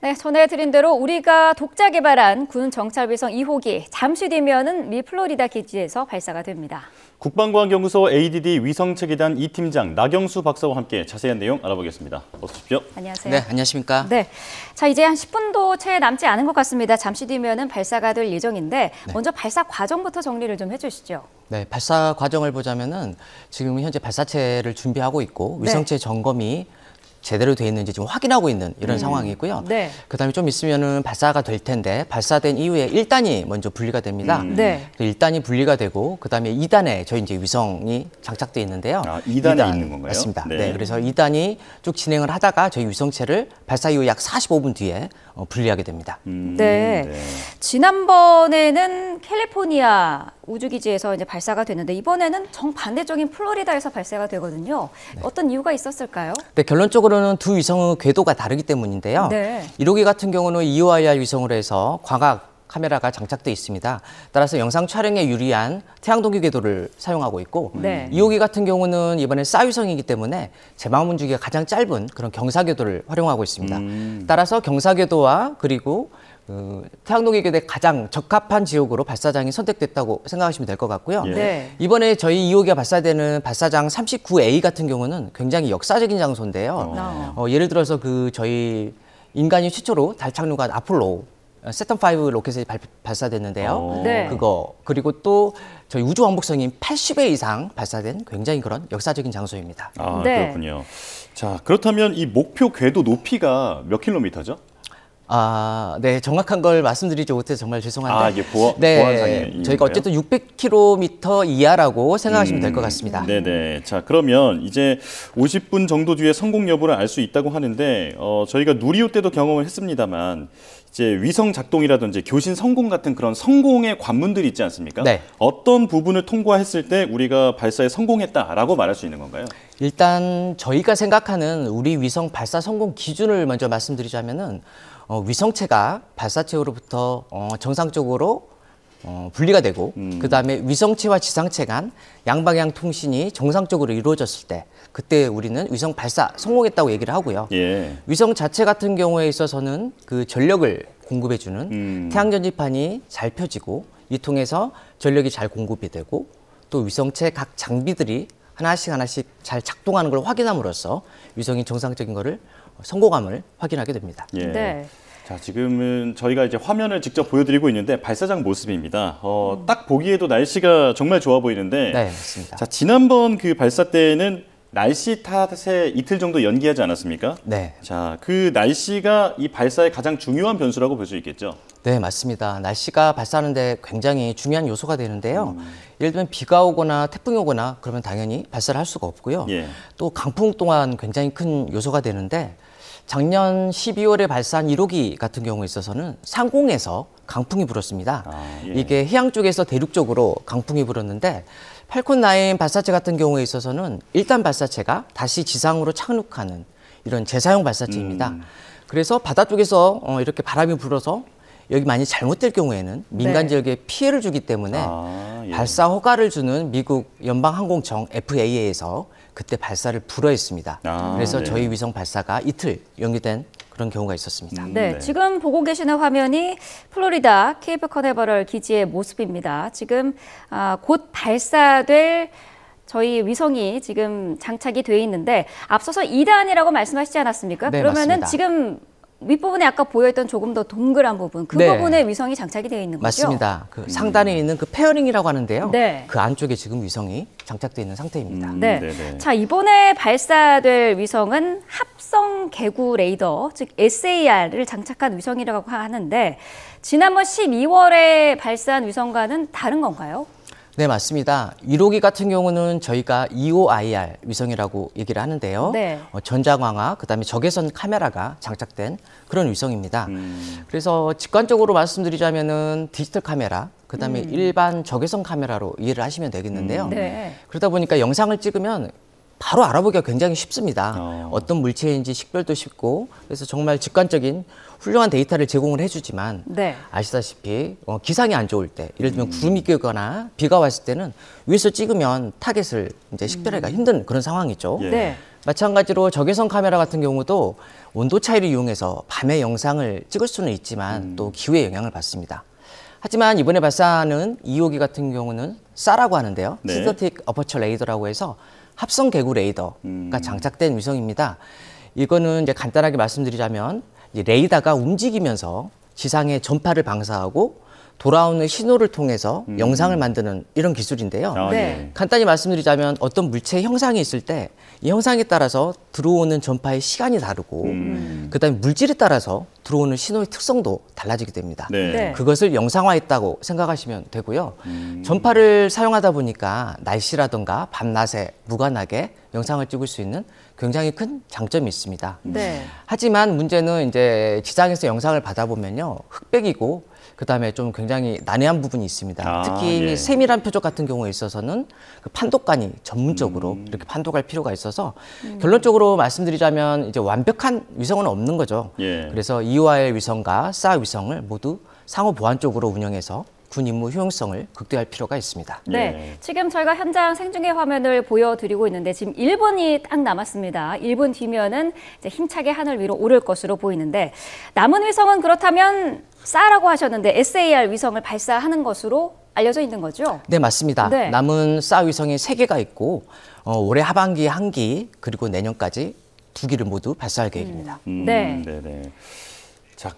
네, 전해드린 대로 우리가 독자 개발한 군 정찰위성 2호기 잠시 뒤면은 미 플로리다 기지에서 발사가 됩니다. 국방과학연구소 ADD 위성체계단 2팀장 나경수 박사와 함께 자세한 내용 알아보겠습니다. 어서 오십시오. 안녕하세요. 네, 안녕하십니까. 네, 자 이제 한 10분도 채 남지 않은 것 같습니다. 잠시 뒤면은 발사가 될 예정인데 먼저 발사 과정부터 정리를 좀 해주시죠. 네, 발사 과정을 보자면은 지금 현재 발사체를 준비하고 있고 위성체 점검이 제대로 돼 있는지 지금 확인하고 있는 이런 상황이고요. 네. 그다음에 좀 있으면은 발사가 될 텐데 발사된 이후에 1단이 먼저 분리가 됩니다. 네. 1단이 분리가 되고 그다음에 2단에 저희 이제 위성이 장착돼 있는데요. 아, 2단에 있는 건가요? 맞습니다. 네. 네, 그래서 2단이 쭉 진행을 하다가 저희 위성체를 발사 이후 약 45분 뒤에 분리하게 됩니다. 네. 지난번에는 캘리포니아 우주기지에서 이제 발사가 됐는데 이번에는 정반대적인 플로리다에서 발사가 되거든요. 어떤 이유가 있었을까요? 네, 결론적으로는 두 위성의 궤도가 다르기 때문인데요. 네. 1호기 같은 경우는 EOIR 위성으로 해서 광학 카메라가 장착돼 있습니다. 따라서 영상 촬영에 유리한 태양동기 궤도를 사용하고 있고 2호기 같은 경우는 이번에 싸위성이기 때문에 제망문 주기가 가장 짧은 그런 경사궤도를 활용하고 있습니다. 따라서 경사궤도와 그리고 태양동기 궤도에 가장 적합한 지역으로 발사장이 선택됐다고 생각하시면 될 것 같고요. 네. 이번에 저희 2호기가 발사되는 발사장 39A 같은 경우는 굉장히 역사적인 장소인데요. 예를 들어서 저희 인간이 최초로 달 착륙한 아폴로 세턴 5 로켓이 발사됐는데요. 네. 그거 그리고 또 저희 우주 왕복선이 80회 이상 발사된 굉장히 그런 역사적인 장소입니다. 아, 네. 그렇군요. 자, 그렇다면 이 목표 궤도 높이가 몇 킬로미터죠? 아, 네, 정확한 걸 말씀드리지 못해서 정말 죄송한데. 아, 이게 보안상의 저희가 어쨌든 600km 이하라고 생각하시면 될 것 같습니다. 네네. 자, 그러면 이제 50분 정도 뒤에 성공 여부를 알 수 있다고 하는데 저희가 누리호 때도 경험을 했습니다만 이제 위성 작동이라든지 교신 성공 같은 그런 성공의 관문들이 있지 않습니까? 네. 어떤 부분을 통과했을 때 우리가 발사에 성공했다라고 말할 수 있는 건가요? 일단 저희가 생각하는 우리 위성 발사 성공 기준을 먼저 말씀드리자면은 위성체가 발사체로부터 정상적으로 분리가 되고 그다음에 위성체와 지상체 간 양방향 통신이 정상적으로 이루어졌을 때 그때 우리는 위성 발사 성공했다고 얘기를 하고요. 예. 위성 자체 같은 경우에 있어서는 그 전력을 공급해주는 태양전지판이 잘 펴지고 이 통해서 전력이 잘 공급이 되고 또 위성체 각 장비들이 하나씩 잘 작동하는 걸 확인함으로써 위성이 정상적인 거를 성공함을 확인하게 됩니다. 예. 네. 자, 지금은 저희가 이제 화면을 직접 보여드리고 있는데 발사장 모습입니다. 딱 보기에도 날씨가 정말 좋아 보이는데. 네, 맞습니다. 자, 지난번 그 발사 때는 날씨 탓에 이틀 정도 연기하지 않았습니까? 네. 자, 그 날씨가 이 발사의 가장 중요한 변수라고 볼 수 있겠죠? 네, 맞습니다. 날씨가 발사하는데 굉장히 중요한 요소가 되는데요. 예를 들면 비가 오거나 태풍이 오거나 그러면 당연히 발사를 할 수가 없고요. 예. 또 강풍 또한 굉장히 큰 요소가 되는데 작년 12월에 발사한 1호기 같은 경우에 있어서는 상공에서 강풍이 불었습니다. 예. 이게 해양 쪽에서 대륙 쪽으로 강풍이 불었는데 팔콘 9 발사체 같은 경우에 있어서는 1단 발사체가 다시 지상으로 착륙하는 이런 재사용 발사체입니다. 그래서 바다 쪽에서 이렇게 바람이 불어서 여기 많이 잘못될 경우에는 민간 지역에 피해를 주기 때문에 예. 발사 허가를 주는 미국 연방항공청 FAA에서 그때 발사를 불허했습니다. 그래서 네. 저희 위성 발사가 이틀 연기된 그런 경우가 있었습니다. 네, 지금 보고 계시는 화면이 플로리다 케이프 커네버럴 기지의 모습입니다. 지금 곧 발사될 저희 위성이 지금 장착이 돼 있는데 앞서서 2단이라고 말씀하시지 않았습니까? 네, 그러면은 맞습니다. 지금 윗부분에 아까 보였던 조금 더 동그란 부분, 그 부분에 위성이 장착이 되어 있는 거죠? 맞습니다. 그 상단에 있는 그 페어링이라고 하는데요. 네. 그 안쪽에 지금 위성이 장착되어 있는 상태입니다. 네. 네네. 자, 이번에 발사될 위성은 합성 개구 레이더, 즉 SAR을 장착한 위성이라고 하는데 지난번 12월에 발사한 위성과는 다른 건가요? 네, 맞습니다. 1호기 같은 경우는 저희가 EOIR 위성이라고 얘기를 하는데요. 네. 전자광학, 그다음에 적외선 카메라가 장착된 그런 위성입니다. 그래서 직관적으로 말씀드리자면은 디지털 카메라, 그다음에 일반 적외선 카메라로 이해를 하시면 되겠는데요. 네. 그러다 보니까 영상을 찍으면 바로 알아보기가 굉장히 쉽습니다. 어떤 물체인지 식별도 쉽고 그래서 정말 직관적인 훌륭한 데이터를 제공을 해주지만 네. 아시다시피 기상이 안 좋을 때 예를 들면 구름이 끼거나 비가 왔을 때는 위에서 찍으면 타겟을 이제 식별하기가 힘든 그런 상황이죠. 예. 네. 마찬가지로 적외선 카메라 같은 경우도 온도 차이를 이용해서 밤에 영상을 찍을 수는 있지만 또 기후에 영향을 받습니다. 하지만 이번에 발사하는 2호기 같은 경우는 SAR라고 하는데요. 네. Synthetic Aperture Radar라고 해서 합성 개구 레이더가 장착된 위성입니다. 이거는 이제 간단하게 말씀드리자면 이제 레이더가 움직이면서 지상에 전파를 방사하고 돌아오는 신호를 통해서 영상을 만드는 이런 기술인데요. 아, 네. 예. 간단히 말씀드리자면 어떤 물체의 형상이 있을 때 이 형상에 따라서 들어오는 전파의 시간이 다르고 그다음에 물질에 따라서 들어오는 신호의 특성도 달라지게 됩니다. 네. 네. 그것을 영상화했다고 생각하시면 되고요. 전파를 사용하다 보니까 날씨라든가 밤낮에 무관하게 영상을 찍을 수 있는 굉장히 큰 장점이 있습니다. 네. 하지만 문제는 이제 지상에서 영상을 받아보면요. 흑백이고 그다음에 좀 굉장히 난해한 부분이 있습니다. 아, 특히 예. 세밀한 표적 같은 경우에 있어서는 그 판독관이 전문적으로 이렇게 판독할 필요가 있어서 결론적으로 말씀드리자면 이제 완벽한 위성은 없는 거죠. 예. 그래서 EOIR 위성과 SAR 위성을 모두 상호 보완적으로 운영해서 군 임무 효용성을 극대화할 필요가 있습니다. 네, 예. 지금 저희가 현장 생중계 화면을 보여드리고 있는데 지금 1분이 딱 남았습니다. 1분 뒤면은 이제 힘차게 하늘 위로 오를 것으로 보이는데 남은 위성은 그렇다면 SAR라고 하셨는데 SAR 위성을 발사하는 것으로 알려져 있는 거죠? 네, 맞습니다. 네. 남은 SAR 위성이 3개가 있고 올해 하반기에 1기 그리고 내년까지 2기를 모두 발사할 계획입니다. 네. 네네. 자,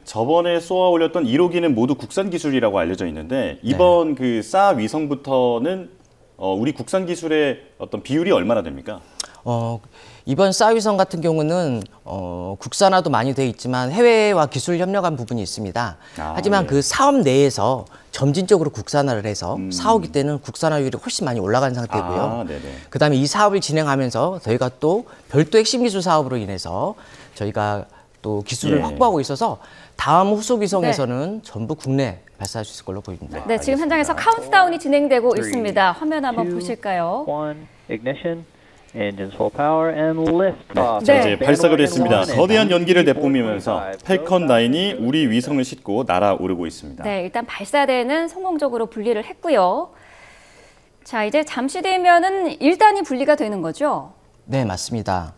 저번에 쏘아 올렸던 1호기는 모두 국산 기술이라고 알려져 있는데 이번 그 SAR 위성부터는 우리 국산 기술의 어떤 비율이 얼마나 됩니까? 이번 SAR 위성 같은 경우는 국산화도 많이 돼 있지만 해외와 기술 협력한 부분이 있습니다. 아, 하지만 예. 그 사업 내에서 점진적으로 국산화를 해서 4호기 때는 국산화율이 훨씬 많이 올라간 상태고요. 아, 네네. 그다음에 이 사업을 진행하면서 저희가 또 별도 핵심 기술 사업으로 인해서 저희가 또 기술을 예. 확보하고 있어서 다음 후속 위성에서는 전부 국내 발사할 수 있을 걸로 보입니다. 네, 지금 현장에서 카운트다운이 진행되고 있습니다. 화면 한번 보실까요? 1, ignition. Engines full power and lift off. 자, 네. 이제 발사가 됐습니다. 거대한 연기를 내뿜으면서 펠컨 9이 우리 위성을 싣고 날아오르고 있습니다. 네, 일단 발사대는 성공적으로 분리를 했고요. 자, 이제 잠시 뒤면은 1단이 분리가 되는 거죠? 네, 맞습니다.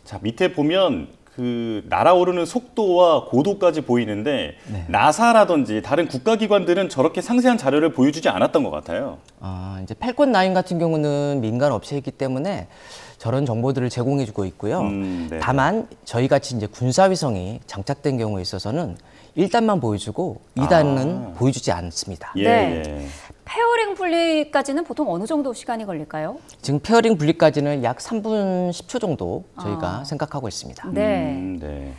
자, 밑에 보면 그 날아오르는 속도와 고도까지 보이는데 나사라든지 다른 국가기관들은 저렇게 상세한 자료를 보여주지 않았던 것 같아요. 이제 펠컨 9 같은 경우는 민간 업체이기 때문에 저런 정보들을 제공해주고 있고요. 네. 다만 저희 같이 이제 군사위성이 장착된 경우에 있어서는 1단만 보여주고 2단은 보여주지 않습니다. 예, 네. 예. 페어링 분리까지는 보통 어느 정도 시간이 걸릴까요? 지금 페어링 분리까지는 약 3분 10초 정도 저희가 생각하고 있습니다. 네. 네.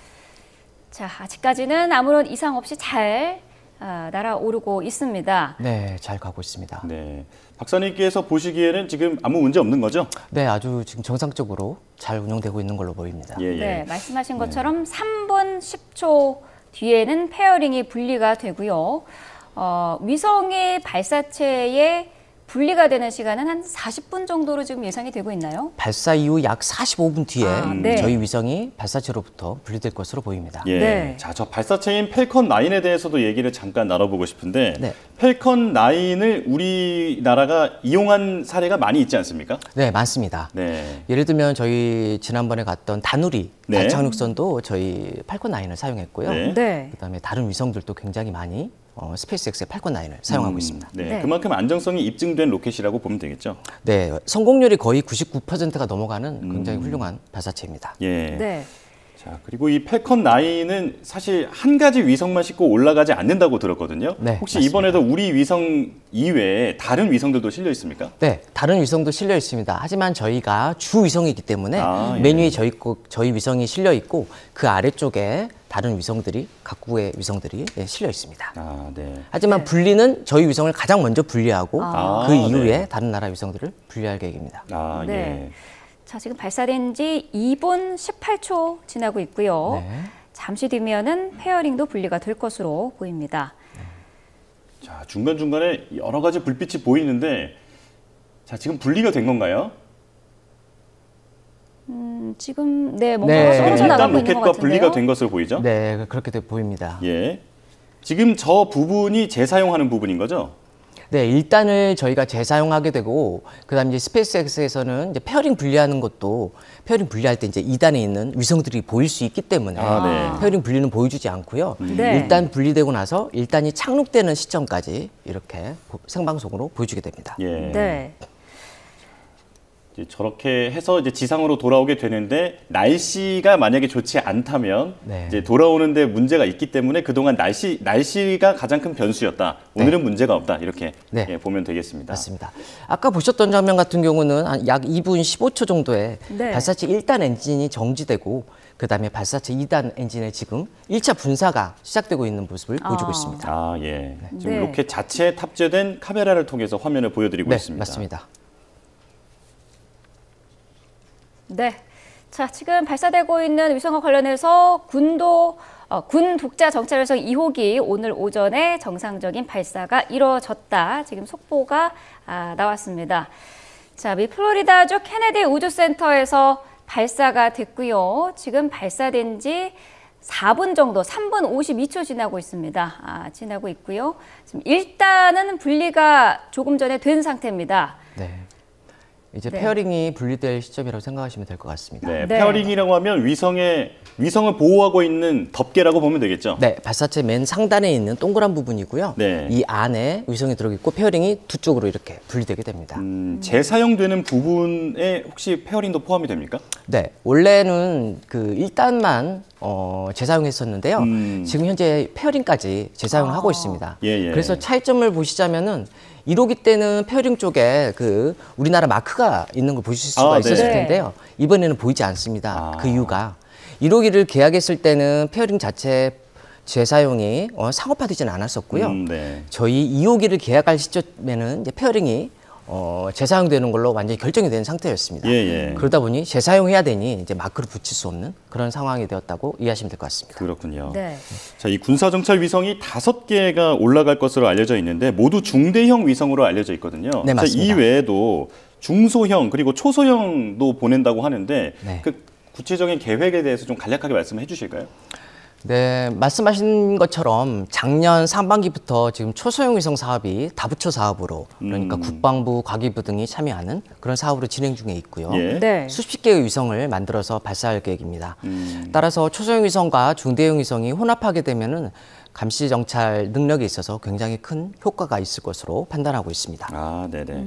자, 아직까지는 아무런 이상 없이 잘 날아오르고 있습니다. 네, 잘 가고 있습니다. 네. 박사님께서 보시기에는 지금 아무 문제 없는 거죠? 네, 아주 지금 정상적으로 잘 운영되고 있는 걸로 보입니다. 예, 예. 네, 말씀하신 것처럼 3분 10초 뒤에는 페어링이 분리가 되고요. 위성의 발사체에 분리가 되는 시간은 한 40분 정도로 지금 예상이 되고 있나요? 발사 이후 약 45분 뒤에 네. 저희 위성이 발사체로부터 분리될 것으로 보입니다. 예. 네. 자, 저 발사체인 펠컨 9에 대해서도 얘기를 잠깐 나눠보고 싶은데 네. 펠컨 9을 우리나라가 이용한 사례가 많이 있지 않습니까? 네, 많습니다. 네. 예를 들면 저희 지난번에 갔던 다누리 네. 달착륙선도 저희 팔콘 9을 사용했고요. 네. 네. 그다음에 다른 위성들도 굉장히 많이 스페이스X의 팔콘 9을 사용하고 있습니다. 네. 네. 그만큼 안정성이 입증된 로켓이라고 보면 되겠죠. 네, 성공률이 거의 99%가 넘어가는 굉장히 훌륭한 발사체입니다. 예. 네. 자, 그리고 이 펠컨 9은 사실 한 가지 위성만 싣고 올라가지 않는다고 들었거든요. 네, 혹시 맞습니다. 이번에도 우리 위성 이외에 다른 위성들도 실려 있습니까? 네, 다른 위성도 실려 있습니다. 하지만 저희가 주 위성이기 때문에 예. 맨 위에 저희 위성이 실려 있고 그 아래쪽에 다른 위성들이 각국의 위성들이 실려 있습니다. 아, 네. 하지만 분리는 저희 위성을 가장 먼저 분리하고 아, 그 이후에 네. 다른 나라 위성들을 분리할 계획입니다. 아, 네. 예. 자, 지금 발사된 지 2분 18초 지나고 있고요. 네. 잠시 뒤면은 페어링도 분리가 될 것으로 보입니다. 자, 중간중간에 여러 가지 불빛이 보이는데 자, 지금 분리가 된 건가요? 지금 뭔가 네. 지금 떨어져 나가고 1단 있는 것 로켓과 같은데요. 분리가 된 것으로 보이죠? 네, 그렇게 보입니다. 예. 지금 저 부분이 재사용하는 부분인 거죠? 네, 1단을 저희가 재사용하게 되고, 그다음 이제 스페이스X에서는 이제 페어링 분리하는 것도 페어링 분리할 때 이제 2단에 있는 위성들이 보일 수 있기 때문에 페어링 분리는 보여주지 않고요. 네. 1단 분리되고 나서 1단이 착륙되는 시점까지 이렇게 생방송으로 보여주게 됩니다. 예. 네. 이제 저렇게 해서 이제 지상으로 돌아오게 되는데 날씨가 만약에 좋지 않다면 네. 이제 돌아오는데 문제가 있기 때문에 그동안 날씨가 가장 큰 변수였다. 오늘은 문제가 없다. 이렇게 네. 예, 보면 되겠습니다. 맞습니다. 아까 보셨던 장면 같은 경우는 한 약 2분 15초 정도에 네. 발사체 1단 엔진이 정지되고 그다음에 발사체 2단 엔진의 지금 1차 분사가 시작되고 있는 모습을 보여주고 있습니다. 아, 예. 지금 네. 로켓 자체에 탑재된 카메라를 통해서 화면을 보여드리고 네, 있습니다. 맞습니다. 네. 자, 지금 발사되고 있는 위성과 관련해서 군 독자 정찰위성 2호기 오늘 오전에 정상적인 발사가 이루어졌다. 지금 속보가 나왔습니다. 자, 미 플로리다주 케네디 우주센터에서 발사가 됐고요. 지금 발사된 지 4분 정도, 3분 52초 지나고 있습니다. 지나고 있고요. 지금 일단은 분리가 조금 전에 된 상태입니다. 네. 이제 네. 페어링이 분리될 시점이라고 생각하시면 될 것 같습니다. 네, 네. 페어링이라고 하면 위성을 보호하고 있는 덮개라고 보면 되겠죠? 네, 발사체 맨 상단에 있는 동그란 부분이고요. 네. 이 안에 위성이 들어있고 페어링이 두 쪽으로 이렇게 분리되게 됩니다. 재사용되는 부분에 혹시 페어링도 포함이 됩니까? 네, 원래는 그 1단만 재사용했었는데요. 지금 현재 페어링까지 재사용을 하고 있습니다. 예, 예. 그래서 차이점을 보시자면은 1호기 때는 페어링 쪽에 그 우리나라 마크가 있는 걸 보실 수가 있었을 네. 텐데요. 이번에는 보이지 않습니다. 그 이유가 1호기를 계약했을 때는 페어링 자체 재사용이 상업화되지는 않았었고요. 네. 저희 2호기를 계약할 시점에는 이제 페어링이 재사용되는 걸로 완전히 결정이 된 상태였습니다. 예, 예. 그러다 보니 재사용해야 되니 이제 마크를 붙일 수 없는 그런 상황이 되었다고 이해하시면 될 것 같습니다. 그렇군요. 네. 자, 이 군사정찰 위성이 5개가 올라갈 것으로 알려져 있는데 모두 중대형 위성으로 알려져 있거든요. 네, 자, 맞습니다. 이 외에도 중소형 그리고 초소형도 보낸다고 하는데 네. 그 구체적인 계획에 대해서 좀 간략하게 말씀해 주실까요? 네, 말씀하신 것처럼 작년 상반기부터 지금 초소형 위성 사업이 다부처 사업으로 그러니까 국방부, 과기부 등이 참여하는 그런 사업으로 진행 중에 있고요. 예. 네. 수십 개의 위성을 만들어서 발사할 계획입니다. 따라서 초소형 위성과 중대형 위성이 혼합하게 되면은 감시 정찰 능력에 있어서 굉장히 큰 효과가 있을 것으로 판단하고 있습니다. 아, 네네.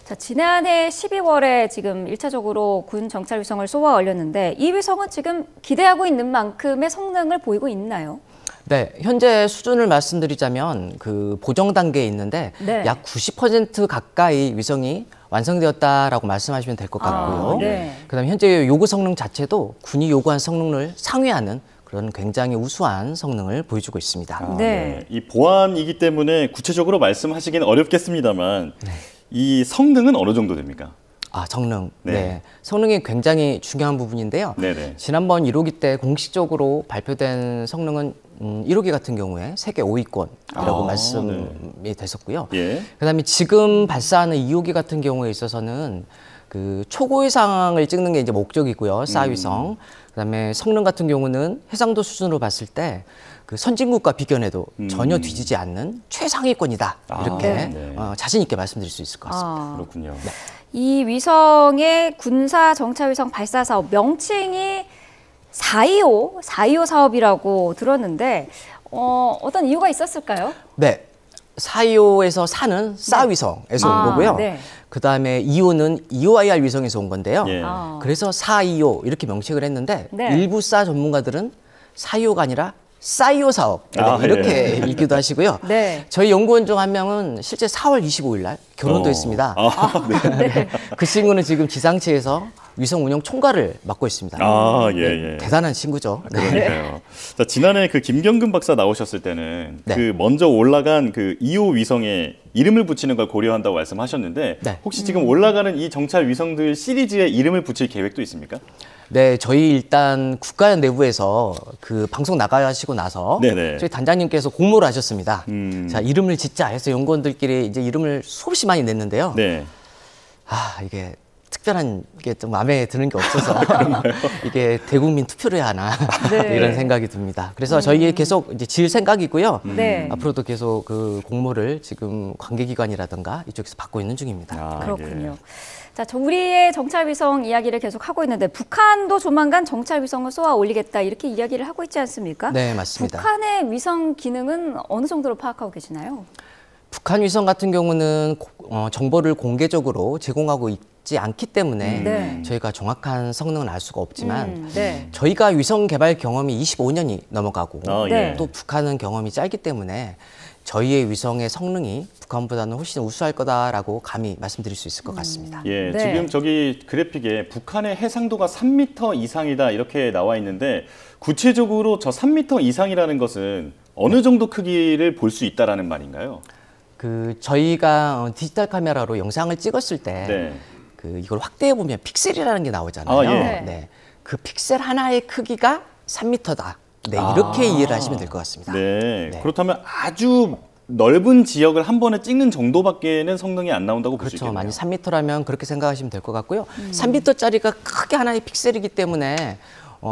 자, 지난해 12월에 지금 1차적으로 군 정찰 위성을 쏘아 올렸는데 이 위성은 지금 기대하고 있는 만큼의 성능을 보이고 있나요? 네, 현재 수준을 말씀드리자면 그 보정 단계에 있는데 네. 약 90% 가까이 위성이 완성되었다라고 말씀하시면 될 것 같고요. 네. 그다음에 현재 요구 성능 자체도 군이 요구한 성능을 상회하는 그런 굉장히 우수한 성능을 보여주고 있습니다. 아, 네. 이 보안이기 때문에 구체적으로 말씀하시기는 어렵겠습니다만 이 성능은 어느 정도 됩니까? 아, 성능. 네. 네. 성능이 굉장히 중요한 부분인데요. 네네. 지난번 1호기 때 공식적으로 발표된 성능은 1호기 같은 경우에 세계 5위권이라고 말씀이 됐었고요. 예. 그다음에 지금 발사하는 2호기 같은 경우에 있어서는 그 초고위 상황을 찍는 게 이제 목적이고요. 싸위성. 그다음에 성능 같은 경우는 해상도 수준으로 봤을 때 그 선진국과 비견해도 전혀 뒤지지 않는 최상위권이다. 이렇게 네. 자신 있게 말씀드릴 수 있을 것 같습니다. 그렇군요. 이 위성의 군사 정찰 위성 발사 사업 명칭이 425 사업이라고 들었는데 어떤 이유가 있었을까요? 네. 425에서 4는 싸위성에서 온 거고요. 네. 그다음에 2호는 EOIR 위성에서 온 건데요. 예. 그래서 425 이렇게 명칭을 했는데 네. 일부 싸 전문가들은 425가 아니라 싸이오 사업 이렇게 읽기도 하시고요. 네. 저희 연구원 중 한 명은 실제 4월 25일 날 결혼도 했습니다. 네. 그 친구는 지금 지상체에서 위성 운영 총괄을 맡고 있습니다. 아, 예, 예. 대단한 친구죠. 네. 그러니까요. 자, 지난해 그 김경근 박사 나오셨을 때는 네. 그 먼저 올라간 그 2호 위성에 이름을 붙이는 걸 고려한다고 말씀하셨는데 네. 혹시 지금 올라가는 이 정찰 위성들 시리즈에 이름을 붙일 계획도 있습니까? 네, 저희 일단 국가 내부에서 그 방송 나가시고 나서 네네. 저희 단장님께서 공모를 하셨습니다. 자, 이름을 짓자 해서 연구원들끼리 이제 이름을 수없이 많이 냈는데요. 네. 아, 이게 특별한 게 좀 마음에 드는 게 없어서 이게 대국민 투표를 해야 하나 네. 이런 생각이 듭니다. 그래서 저희 계속 이제 질 생각이고요. 네. 앞으로도 계속 그 공모를 지금 관계기관이라든가 이쪽에서 받고 있는 중입니다. 아, 그렇군요. 네. 자, 우리의 정찰위성 이야기를 계속 하고 있는데 북한도 조만간 정찰위성을 쏘아 올리겠다 이렇게 이야기를 하고 있지 않습니까? 네, 맞습니다. 북한의 위성 기능은 어느 정도로 파악하고 계시나요? 북한 위성 같은 경우는 정보를 공개적으로 제공하고 있지 않기 때문에 네. 저희가 정확한 성능은 알 수가 없지만 네. 저희가 위성 개발 경험이 25년이 넘어가고 네. 또 북한은 경험이 짧기 때문에 저희의 위성의 성능이 북한보다는 훨씬 우수할 거다라고 감히 말씀드릴 수 있을 것 같습니다. 예, 네. 지금 저기 그래픽에 북한의 해상도가 3m 이상이다 이렇게 나와 있는데 구체적으로 저 3m 이상이라는 것은 어느 정도 크기를 볼 수 있다라는 말인가요? 그 저희가 디지털 카메라로 영상을 찍었을 때 네. 그 이걸 확대해 보면 픽셀이라는 게 나오잖아요. 아, 예. 네. 네. 그 픽셀 하나의 크기가 3m다. 네, 이렇게 이해를 하시면 될 것 같습니다. 네. 네. 그렇다면 아주 넓은 지역을 한 번에 찍는 정도밖에는 성능이 안 나온다고 볼 수 그렇죠. 있겠네요. 만약 3m라면 그렇게 생각하시면 될 것 같고요. 3m짜리가 크게 하나의 픽셀이기 때문에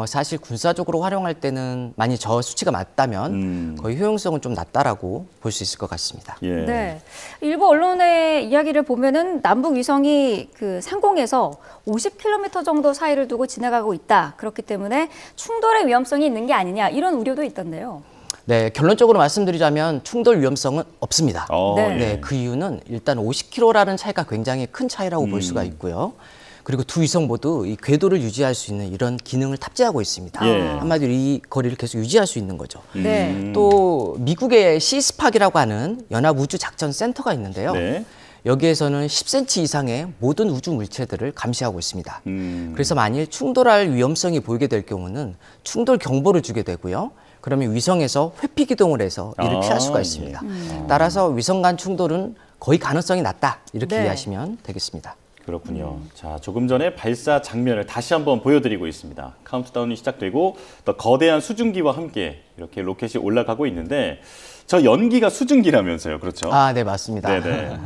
사실 군사적으로 활용할 때는 만약 저 수치가 맞다면 거의 효용성은 좀 낮다라고 볼 수 있을 것 같습니다. 예. 네. 일부 언론의 이야기를 보면은 남북 위성이 그 상공에서 50km 정도 사이를 두고 지나가고 있다. 그렇기 때문에 충돌의 위험성이 있는 게 아니냐 이런 우려도 있던데요. 네, 결론적으로 말씀드리자면 충돌 위험성은 없습니다. 네. 예. 네, 그 이유는 일단 50km라는 차이가 굉장히 큰 차이라고 볼 수가 있고요. 그리고 두 위성 모두 이 궤도를 유지할 수 있는 이런 기능을 탑재하고 있습니다. 예. 한마디로 이 거리를 계속 유지할 수 있는 거죠. 네. 또 미국의 시스팍이라고 하는 연합우주작전센터가 있는데요. 네. 여기에서는 10cm 이상의 모든 우주 물체들을 감시하고 있습니다. 음. 그래서 만일 충돌할 위험성이 보이게 될 경우는 충돌 경보를 주게 되고요. 그러면 위성에서 회피 기동을 해서 이를 피할 수가 있습니다. 따라서 위성 간 충돌은 거의 가능성이 낮다 이렇게 네. 이해하시면 되겠습니다. 그렇군요. 자, 조금 전에 발사 장면을 다시 한번 보여드리고 있습니다. 카운트다운이 시작되고 또 거대한 수증기와 함께 이렇게 로켓이 올라가고 있는데 저 연기가 수증기라면서요, 그렇죠? 아, 네, 맞습니다. 네네.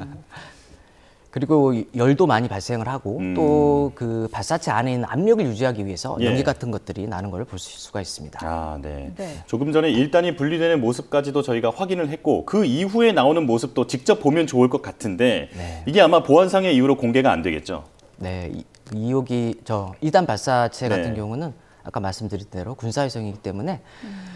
그리고 열도 많이 발생을 하고 또 그 발사체 안에 있는 압력을 유지하기 위해서 예. 연기 같은 것들이 나는 걸 볼 수가 있습니다. 아, 네. 네. 조금 전에 1단이 분리되는 모습까지도 저희가 확인을 했고 그 이후에 나오는 모습도 직접 보면 좋을 것 같은데 네. 이게 아마 보안상의 이유로 공개가 안 되겠죠? 네, 2단 발사체 같은 네. 경우는 아까 말씀드린 대로 군사위성이기 때문에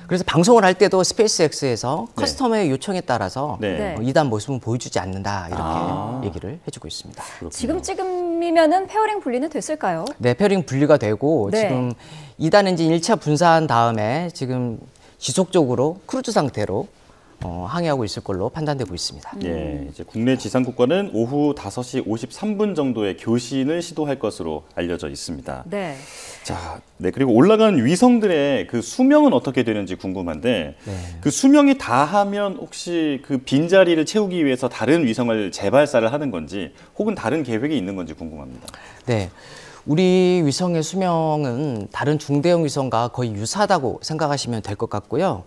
그래서 방송을 할 때도 스페이스X에서 네. 커스터머의 요청에 따라서 네. 2단 모습은 보여주지 않는다 이렇게 얘기를 해주고 있습니다. 지금 지금이면은 페어링 분리는 됐을까요? 네, 페어링 분리가 되고 네. 지금 2단 엔진 1차 분사한 다음에 지금 지속적으로 크루즈 상태로 항해하고 있을 걸로 판단되고 있습니다. 예, 이제 국내 지상국과는 오후 5시 53분 정도에 교신을 시도할 것으로 알려져 있습니다. 네. 자, 네, 그리고 올라간 위성들의 그 수명은 어떻게 되는지 궁금한데 네. 그 수명이 다하면 혹시 그 빈자리를 채우기 위해서 다른 위성을 재발사를 하는 건지 혹은 다른 계획이 있는 건지 궁금합니다. 네. 우리 위성의 수명은 다른 중대형 위성과 거의 유사하다고 생각하시면 될 것 같고요.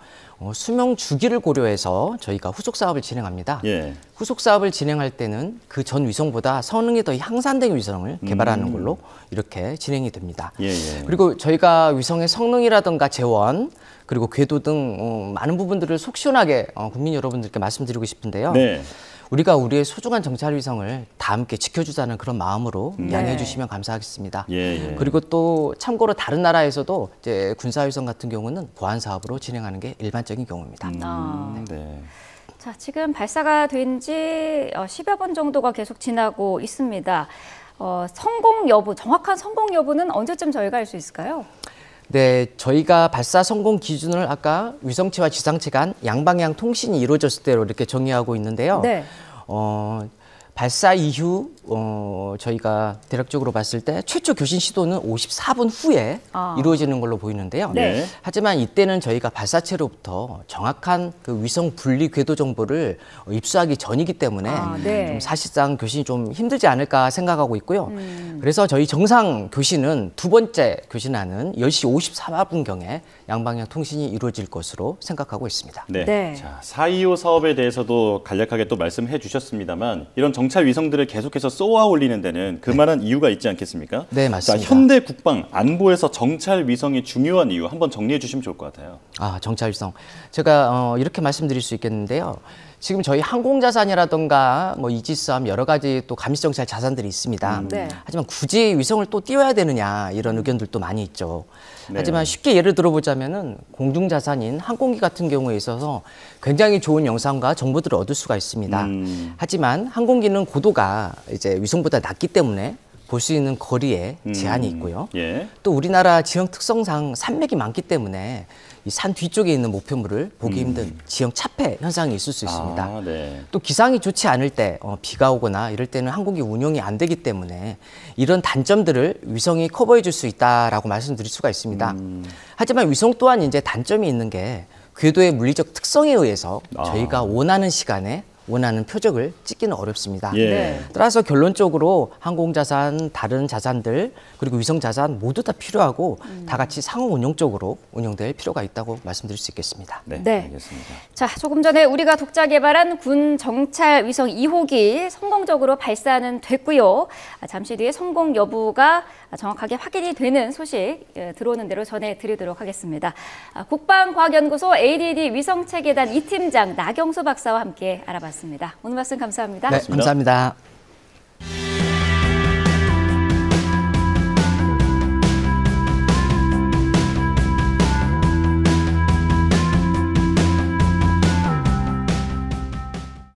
수명 주기를 고려해서 저희가 후속 사업을 진행합니다. 예. 후속 사업을 진행할 때는 그 전 위성보다 성능이 더 향상된 위성을 개발하는 걸로 이렇게 진행이 됩니다. 예, 예. 그리고 저희가 위성의 성능이라든가 재원 그리고 궤도 등 많은 부분들을 속 시원하게 국민 여러분들께 말씀드리고 싶은데요. 네. 우리가 우리의 소중한 정찰 위성을 다 함께 지켜주자는 그런 마음으로 양해해 네. 주시면 감사하겠습니다. 예, 예. 그리고 또 참고로 다른 나라에서도 이제 군사 위성 같은 경우는 보안 사업으로 진행하는 게 일반적인 경우입니다. 네. 자, 지금 발사가 된 지 10여 번 정도가 계속 지나고 있습니다. 성공 여부, 정확한 성공 여부는 언제쯤 저희가 알 수 있을까요? 네, 저희가 발사 성공 기준을 아까 위성체와 지상체 간 양방향 통신이 이루어졌을 때로 이렇게 정의하고 있는데요. 네. 발사 이후 저희가 대략적으로 봤을 때 최초 교신 시도는 54분 후에 이루어지는 걸로 보이는데요. 네. 하지만 이때는 저희가 발사체로부터 정확한 그 위성 분리 궤도 정보를 입수하기 전이기 때문에 네. 좀 사실상 교신이 좀 힘들지 않을까 생각하고 있고요. 그래서 저희 정상 교신은 두 번째 교신하는 10시 54분경에 양방향 통신이 이루어질 것으로 생각하고 있습니다. 네. 네. 자, 425 사업에 대해서도 간략하게 또 말씀해 주셨습니다만 이런 정찰 위성들을 계속해서 쏘아 올리는 데는 그만한 이유가 있지 않겠습니까? 네, 맞습니다. 자, 현대 국방 안보에서 정찰 위성이 중요한 이유 한번 정리해 주시면 좋을 것 같아요. 아, 정찰 위성. 제가 이렇게 말씀드릴 수 있겠는데요. 지금 저희 항공자산이라던가 뭐 이지스함 여러 가지 또 감시정찰 자산들이 있습니다. 네. 하지만 굳이 위성을 또 띄워야 되느냐 이런 의견들도 많이 있죠. 네. 하지만 쉽게 예를 들어보자면은 공중자산인 항공기 같은 경우에 있어서 굉장히 좋은 영상과 정보들을 얻을 수가 있습니다. 하지만 항공기는 고도가 이제 위성보다 낮기 때문에 볼 수 있는 거리에 제한이 있고요. 예. 또 우리나라 지형 특성상 산맥이 많기 때문에 이 산 뒤쪽에 있는 목표물을 보기 힘든 지형 차폐 현상이 있을 수 있습니다. 아, 네. 또 기상이 좋지 않을 때 비가 오거나 이럴 때는 항공기 운용이 안 되기 때문에 이런 단점들을 위성이 커버해 줄 수 있다라고 말씀드릴 수가 있습니다. 하지만 위성 또한 이제 단점이 있는 게 궤도의 물리적 특성에 의해서 저희가 원하는 시간에 원하는 표적을 찍기는 어렵습니다. 예. 네. 따라서 결론적으로 항공자산, 다른 자산들, 그리고 위성자산 모두 다 필요하고 다 같이 상호 운용적으로 운영될 필요가 있다고 말씀드릴 수 있겠습니다. 네, 네. 알겠습니다. 자, 조금 전에 우리가 독자 개발한 군 정찰 위성 2호기 성공적으로 발사는 됐고요. 잠시 뒤에 성공 여부가 정확하게 확인이 되는 소식 들어오는 대로 전해드리도록 하겠습니다. 국방과학연구소 ADD 위성체계단 2팀장 나경수 박사와 함께 알아봤습니다. 오늘 말씀 감사합니다. 네, 감사합니다.